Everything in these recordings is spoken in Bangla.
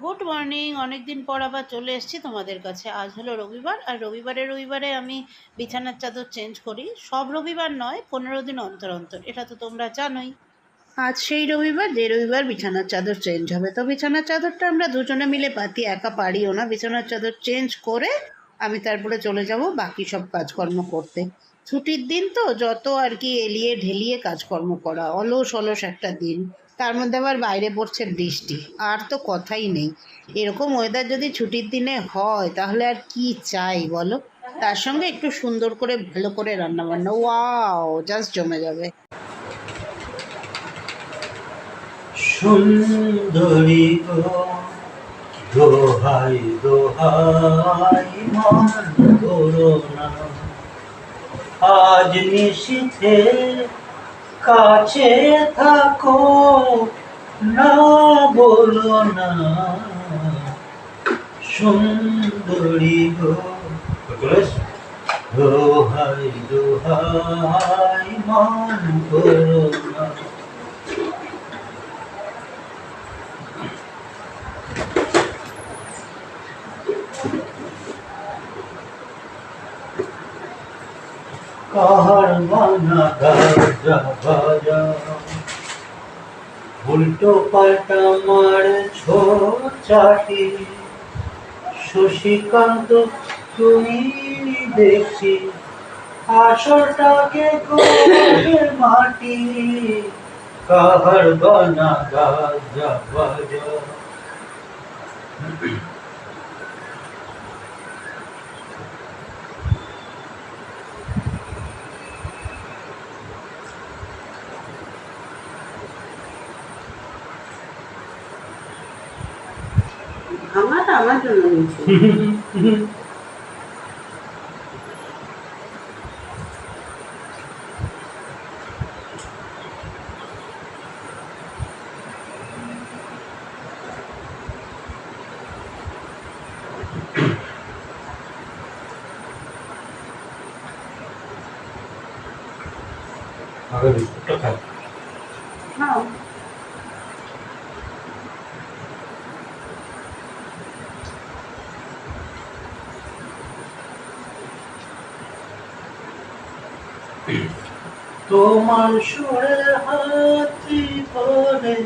Good morning. অনেক দিন পর আবার চলে এসেছি তোমাদের কাছে। আজ হলো রবিবার, আর রবিবারে আমি বিছানার চাদর চেঞ্জ করি। সব রবিবার নয়, 15 দিন অন্তর অন্তর, এটা তো তোমরা জানোই। আজ সেই রবিবার যে রবিবার বিছানার চাদর চেঞ্জ হবে। তো বিছানার চাদরটা আমরা দুজনে মিলে পাতি, একা পারিও না। বিছানার চাদর চেঞ্জ করে আমি তারপরে চলে যাব বাকি সব কাজকর্ম করতে। ছুটির দিন তো যত আর কি এলিয়ে ঢেলিয়ে কাজকর্ম করা, অলস অলস একটা দিন। তার মধ্যে আবার বাইরে পড়ছে বৃষ্টি, আর তো কথাই নেই। এরকম ওয়েদার যদি ছুটির দিনে হয় তাহলে আর কি চাই বলো। তার সঙ্গে একটু সুন্দর করে ভালো করে রান্না বান্না, ওয়াও, জাস্ট জমে যাবে। সুন্দরী গো, দোহাই দোহাই মন করো না, আজ নিশীথে কাছে থাকো, না বলো না। সুন্দরী গো, দোহাই দোহাই মন করো না। কাহার বানা গাজা বাজা, উল্টো পাল্টা মারছো চাটি, শশীকান্ত তুমি দেখছি আসলটাকে গোলে মাটি। কাহার বানা গাজা বাজা। ভাঙাটা আমার জন্য নিয়েছি। আগে বিস্কুটটা খাই। হ্যাঁ, তোমার সুরে হাতি করে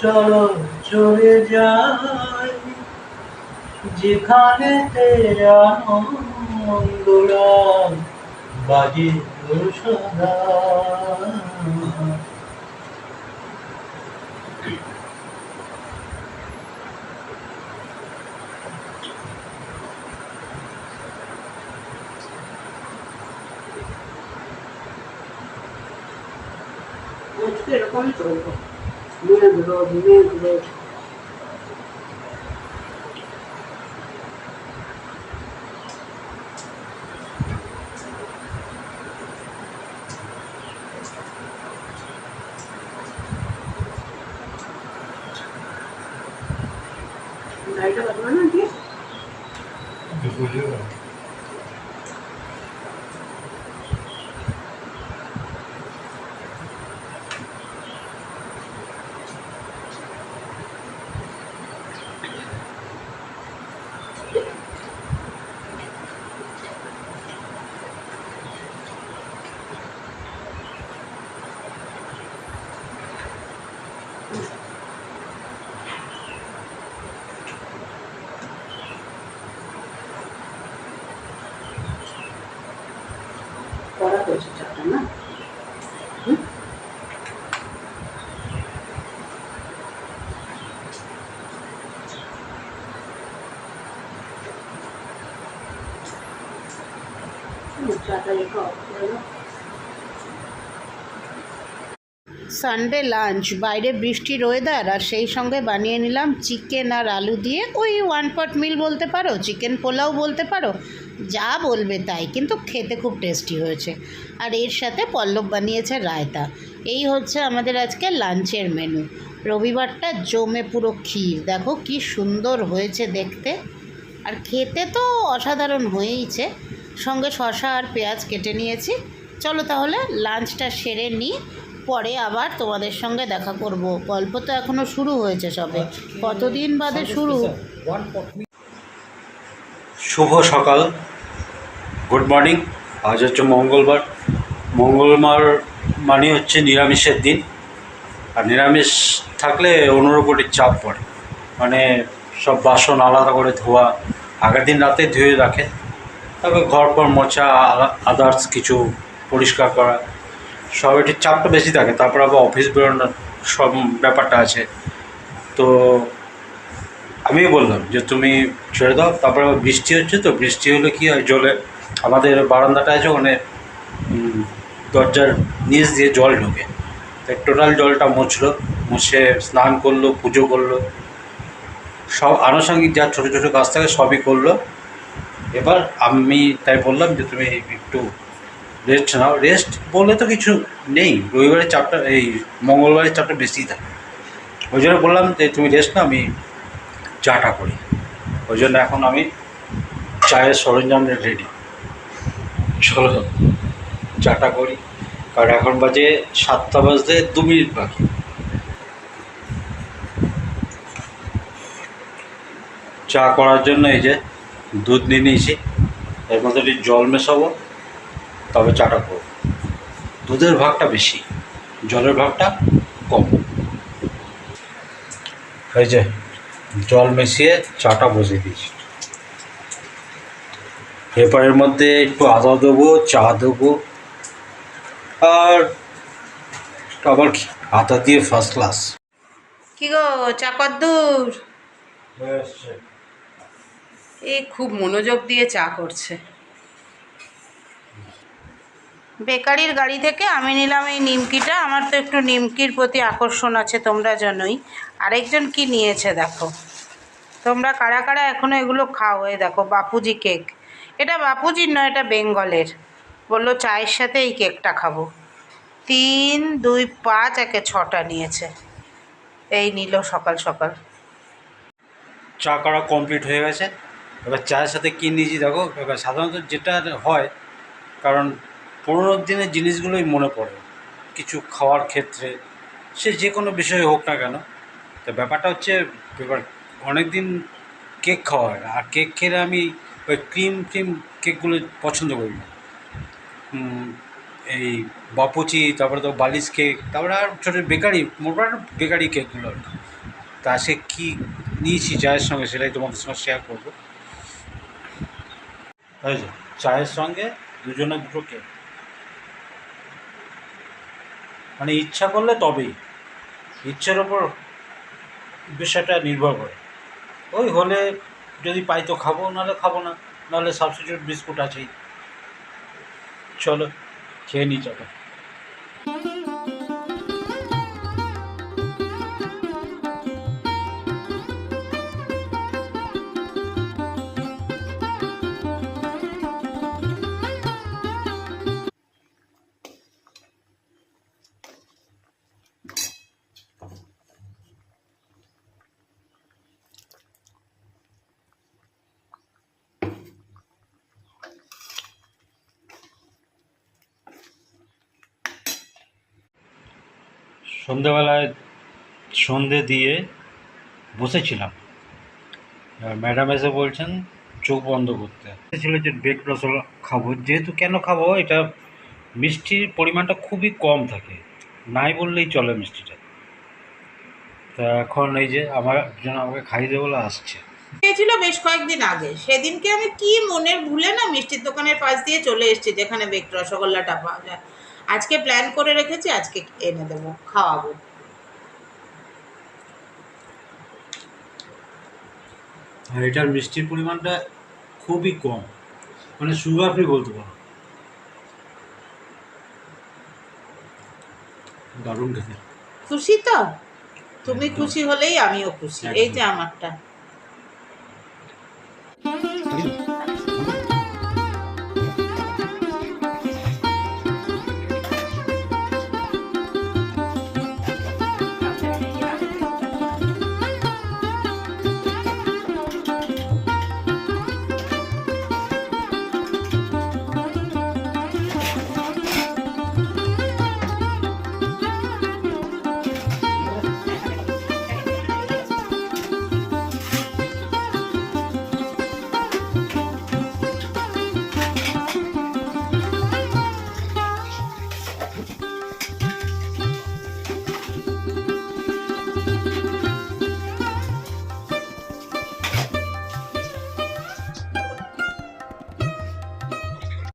চলো চলে যাই, যেখানে আনন্দরা বাজে সদা। আজকে এরকমই চলবে। মেঘ রোদ, মেঘ রোদ। গাড়িটা বাজবে না কি? কড়া করছে চাটা না। চাটা রেখে অফ করে দাও। সানডে লাঞ্চ, বাইরে বৃষ্টির ওয়েদার, আর সেই সঙ্গে বানিয়ে নিলাম চিকেন আর আলু দিয়ে ওই ওয়ান পট মিল বলতে পারো, চিকেন পোলাও বলতে পারো, যা বলবে তাই, কিন্তু খেতে খুব টেস্টি হয়েছে। আর এর সাথে পল্লব বানিয়েছে রায়তা। এই হচ্ছে আমাদের আজকে লাঞ্চের মেনু। রবিবারটা জমে পুরো ক্ষীর, দেখো কি সুন্দর হয়েছে দেখতে, আর খেতে তো অসাধারণ হয়েইছে। সঙ্গে শসা আর পেঁয়াজ কেটে নিয়েছি। চলো তাহলে লাঞ্চটা সেরে নিই, পরে আবার তোমাদের সঙ্গে দেখা করব। গল্প তো এখনো শুরু হয়েছে সবে, কতদিন বাদে শুরু। শুভ সকাল, গুড মর্নিং। আজ হচ্ছে মঙ্গলবার। মঙ্গলবার মানে হচ্ছে নিরামিষের দিন। আর নিরামিষ থাকলে অনুর উপর চাপ পড়ে, মানে সব বাসন আলাদা করে ধোয়া, আগের দিন রাতে ধুয়ে রাখে, তারপর ঘর পর মোছা, আদার্স কিছু পরিষ্কার করা, সব এটির চাপটা বেশি থাকে। তারপর আবার অফিস বেরোনোর সব ব্যাপারটা আছে। তো আমি বললাম যে তুমি ছেড়ে দাও। তারপর আবার বৃষ্টি হচ্ছে, তো বৃষ্টি হলে কী হয়, জলে আমাদের বারান্দাটা আছে, ওখানে দরজার নিচ দিয়ে জল ঢোকে। টোটাল জলটা মুছলো, মুছে স্নান করলো, পুজো করলো, সব আনুষঙ্গিক যা ছোটো ছোটো কাজ থাকে সবই করলো। এবার আমি তাই বললাম যে তুমি একটু রেস্ট নাও। রেস্ট বলে তো কিছু নেই, রবিবারের চাপটা, এই মঙ্গলবারের চাপটা বেশিই থাকে। ওই জন্য বললাম যে তুমি রেস্ট নাও, আমি চাটা করি। ওই জন্য এখন আমি চায়ের সরঞ্জাম রেডি, চলো চাটা করি। কারণ এখন বাজে 7টা বাজতে 2 মিনিট বাকি। চা করার জন্য এই যে দুধ নিয়ে নিয়েছি, এর মধ্যে একটু জল মেশাবো, তবে চাটা করবো। দুধের ভাগটা বেশি, জলের ভাগটা কম। এই যে জল মিশিয়ে চাটা বসিয়ে দিয়েছি। এরপর এর মধ্যে একটু আদা দেবো, চা দেবো, আর আবার কি আদা দিয়ে ফার্স্ট ক্লাস। কি গো, চা কদ্দূর? হ্যাঁ, এই খুব মনোযোগ দিয়ে চা করছে। বেকারির গাড়ি থেকে আমি নিলাম এই নিমকিটা। আমার তো একটু নিমকির প্রতি আকর্ষণ আছে, তোমরা জানোই। আরেকজন কি নিয়েছে দেখো। তোমরা কারা কারা এখনও এগুলো খাও? এই দেখো বাপুজি কেক। এটা বাপুজির নয়, এটা বেঙ্গলের। বললো চায়ের সাথে এই কেকটা খাবো। 3, 2, 5, একে 6টা নিয়েছে। এই নিল সকাল সকাল। চা করা কমপ্লিট হয়ে গেছে। এবার চায়ের সাথে কী নিয়েছি দেখো। এবার সাধারণত যেটা হয়, কারণ পুরোনো দিনের জিনিসগুলোই মনে পড়ে কিছু খাওয়ার ক্ষেত্রে, সে যে কোনো বিষয়ে হোক না কেন। তো ব্যাপারটা হচ্ছে, এবার অনেক দিন কেক খাওয়া হয় না, আর কেক খেলে আমি ওই ক্রিম কেকগুলো পছন্দ করি না। এই বাপুচি, তারপরে তো বালিশ কেক, তারপরে আর ছোটো বেকারি, মোটামুটি বেকারি কেকগুলো আর কি। তা সে কী নিয়েছি চায়ের সঙ্গে, সেটাই তোমাদের সঙ্গে শেয়ার করবো। তাই যে চায়ের সঙ্গে দুজনে দুটো কেক, মানে ইচ্ছা করলে তবেই, ইচ্ছের ওপর বিষয়টা নির্ভর করে। ওই হলে যদি পাই তো খাবো, নাহলে খাবো না, নাহলে সাবস্টিটিউট বিস্কুট আছেই। চলো খেয়ে নিই চাটা। সন্ধ্যেবেলায় সন্ধে দিয়ে বসেছিলাম, ম্যাডাম এসে বলছেন চোখ বন্ধ করতে। ছিল যে বেক রসগোল্লা খাবো, যেহেতু কেন খাবো, এটা মিষ্টির পরিমাণটা খুবই কম থাকে, নাই বললেই চলে মিষ্টিটা। তা এখন এই যে আমার জন্য আমাকে খাইয়ে দেবে বলে আসছে। ছিল বেশ কয়েকদিন আগে, সেদিনকে আমি কি মনের ভুলে না মিষ্টির দোকানের পাশ দিয়ে চলে এসেছি, যেখানে বেক রসগোল্লাটা পাওয়া যায়। আজকে প্ল্যান করে রেখেছি, আজকে এনে দেবো, খাওয়াবো। আর এটার মিষ্টির পরিমাণটা খুবই কম, মানে সুগার ফ্রি বলতে পারো। দারুণ খেতে। খুশি তো? তুমি খুশি হলেই আমিও খুশি। এই যে আমারটা।